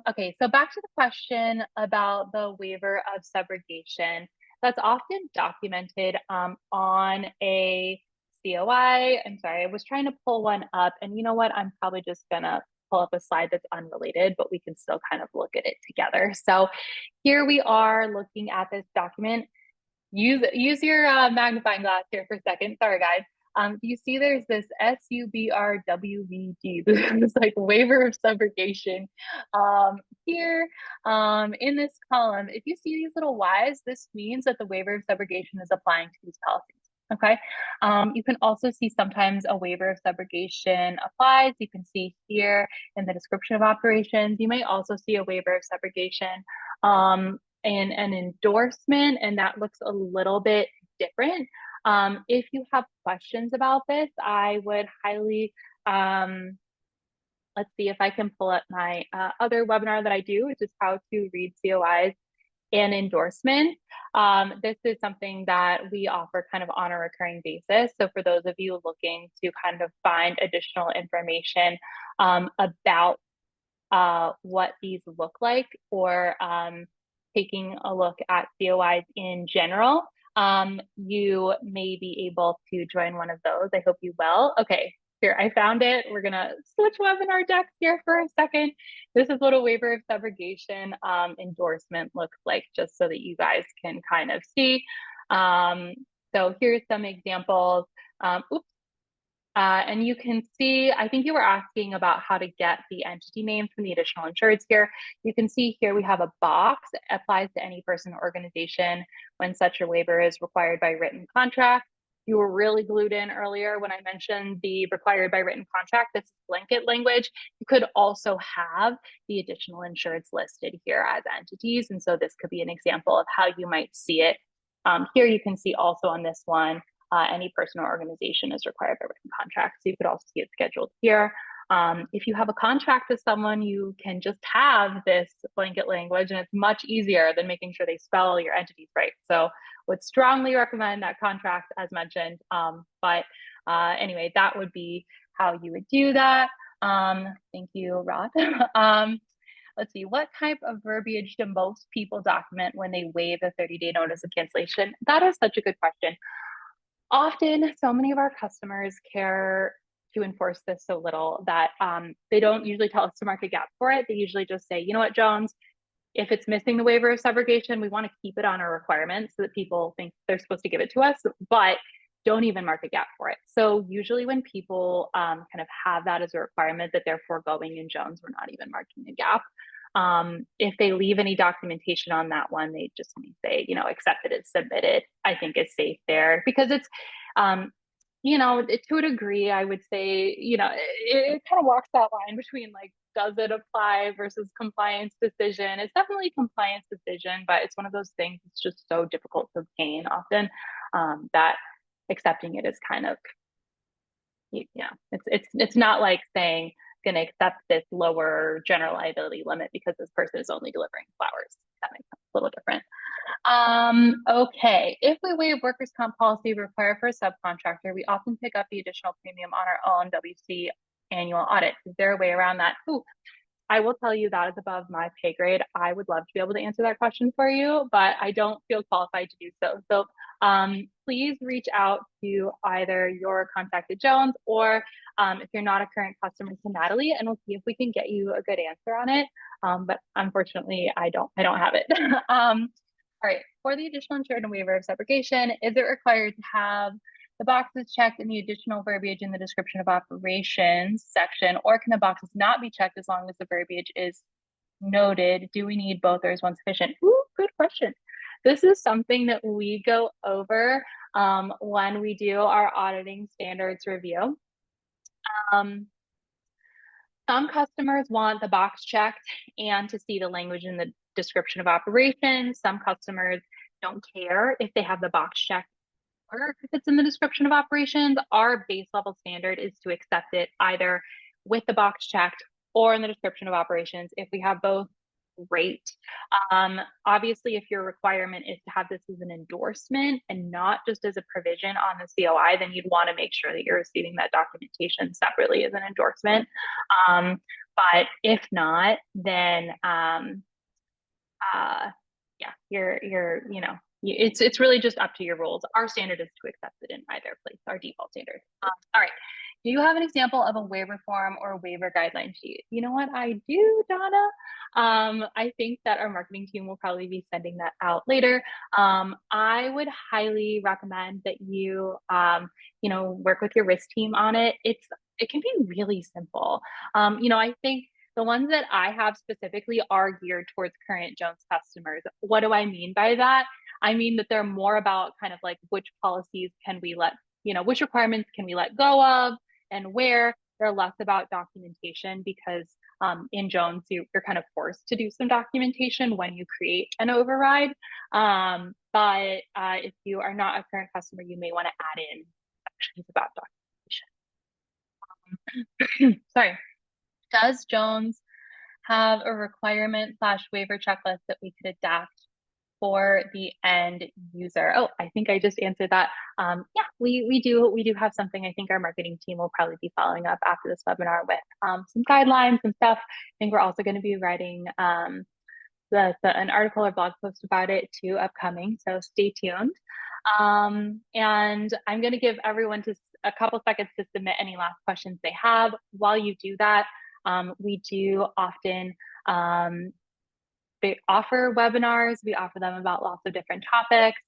Okay, so back to the question about the waiver of subrogation. That's often documented on a COI. I'm sorry, I was trying to pull one up, and you know what? I'm probably just gonna pull up a slide that's unrelated, but we can still kind of look at it together. So here we are looking at this document. Use your magnifying glass here for a second. Sorry, guys. Do you see there's this SUBRWVG, this like waiver of subrogation here in this column. If you see these little Ys, this means that the waiver of subrogation is applying to these policies. Okay. You can also see sometimes a waiver of subrogation applies. You can see here in the description of operations. You may also see a waiver of subrogation in an endorsement, and that looks a little bit different. If you have questions about this, I would highly, let's see if I can pull up my other webinar that I do, which is how to read COIs and endorsement. This is something that we offer kind of on a recurring basis. So for those of you looking to kind of find additional information about what these look like, or taking a look at COIs in general, you may be able to join one of those. I hope you will. Okay, here, I found it. We're gonna switch webinar decks here for a second. This is what a waiver of subrogation endorsement looks like, just so that you guys can kind of see. So here's some examples. And you can see, I think you were asking about how to get the entity name from the additional insureds here. You can see here we have a box that applies to any person or organization when such a waiver is required by written contract. You were really glued in earlier when I mentioned the required by written contract. This is blanket language. You could also have the additional insureds listed here as entities. And so this could be an example of how you might see it. Here you can see also on this one, any person or organization is required by written contract. So you could also see it scheduled here. If you have a contract with someone, you can just have this blanket language, and it's much easier than making sure they spell your entities right. So would strongly recommend that contract as mentioned. But anyway, that would be how you would do that. Thank you, Rod. Let's see, what type of verbiage do most people document when they waive a 30-day notice of cancellation? That is such a good question. Often, so many of our customers care to enforce this so little that they don't usually tell us to mark a gap for it. They usually just say, you know what, Jones, if it's missing the waiver of subrogation, we want to keep it on our requirements so that people think they're supposed to give it to us, but don't even mark a gap for it. So usually when people kind of have that as a requirement that they're foregoing in Jones, we're not even marking a gap. If they leave any documentation on that one, they just may say, you know, accepted as submitted. I think is safe there because it's, you know, to a degree, I would say, you know, it kind of walks that line between like, does it apply versus compliance decision? It's definitely a compliance decision, but it's one of those things that's just so difficult to obtain often that accepting it is kind of, yeah, it's not like saying going to accept this lower general liability limit because this person is only delivering flowers. That makes sense. A little different. Okay, if we waive workers' comp policy required for a subcontractor, we often pick up the additional premium on our own WC annual audit. Is there a way around that? Ooh, I will tell you that is above my pay grade. I would love to be able to answer that question for you, but I don't feel qualified to do so. So please reach out to either your contact at Jones or if you're not a current customer to Natalie, and we'll see if we can get you a good answer on it. But unfortunately, I don't have it. All right, for the additional insured and waiver of subrogation, is it required to have the boxes checked in the additional verbiage in the description of operations section, or can the boxes not be checked as long as the verbiage is noted? Do we need both, or is one sufficient? Ooh, good question. This is something that we go over when we do our auditing standards review. Some customers want the box checked and to see the language in the description of operations. Some customers don't care if they have the box checked or if it's in the description of operations. Our base level standard is to accept it either with the box checked or in the description of operations. If we have both, great. Obviously, if your requirement is to have this as an endorsement and not just as a provision on the COI, then you'd want to make sure that you're receiving that documentation separately as an endorsement. But if not, then yeah, you're you know, it's really just up to your rules. Our standard is to accept it in either place, our default standard. All right. Do you have an example of a waiver form or a waiver guideline sheet? You know what I do, Donna? I think that our marketing team will probably be sending that out later. I would highly recommend that you, you know, work with your risk team on it. It can be really simple. You know, I think the ones that I have specifically are geared towards current Jones customers. What do I mean by that? I mean that they're more about kind of like which policies can we let, you know, which requirements can we let go of and where. They're less about documentation because in Jones, you're kind of forced to do some documentation when you create an override. But if you are not a current customer, you may want to add in sections about documentation. Sorry. Does Jones have a requirement / waiver checklist that we could adapt for the end user? Oh, I think I just answered that. Yeah, we do have something. I think our marketing team will probably be following up after this webinar with some guidelines and stuff. I think we're also going to be writing an article or blog post about it too upcoming, so stay tuned. And I'm going to give everyone just a couple seconds to submit any last questions they have. While you do that, we do often they offer webinars. We offer them about lots of different topics.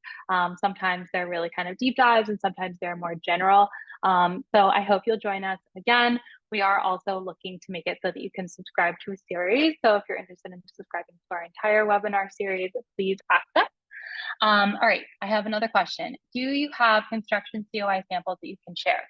Sometimes they're really kind of deep dives and sometimes they're more general. So I hope you'll join us again. We are also looking to make it so that you can subscribe to a series. So if you're interested in subscribing to our entire webinar series, please ask us. All right, I have another question. Do you have construction COI samples that you can share?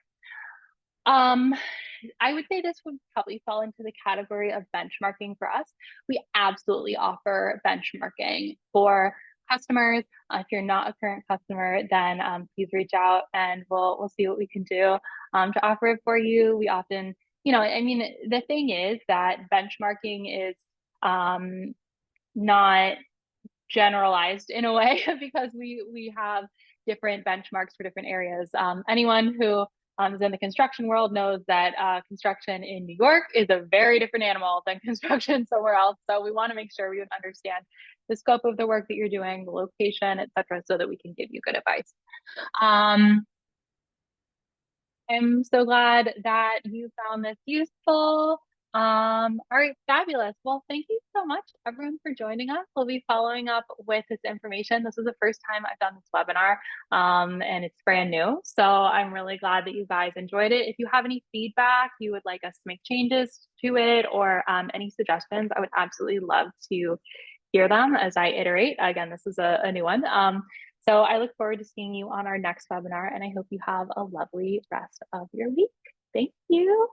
I would say this would probably fall into the category of benchmarking for us. We absolutely offer benchmarking for customers. If you're not a current customer, then please reach out and we'll see what we can do to offer it for you. We often, you know, I mean, the thing is that benchmarking is not generalized in a way because we have different benchmarks for different areas. Anyone who is in the construction world knows that construction in New York is a very different animal than construction somewhere else. So we want to make sure we understand the scope of the work that you're doing, the location, etc., so that we can give you good advice. I'm so glad that you found this useful. All right, fabulous. Well, thank you so much, everyone, for joining us. We'll be following up with this information. This is the first time I've done this webinar, and it's brand new. So I'm really glad that you guys enjoyed it. If you have any feedback, you would like us to make changes to it, or any suggestions, I would absolutely love to hear them as I iterate. Again, this is a new one. So I look forward to seeing you on our next webinar, and I hope you have a lovely rest of your week. Thank you.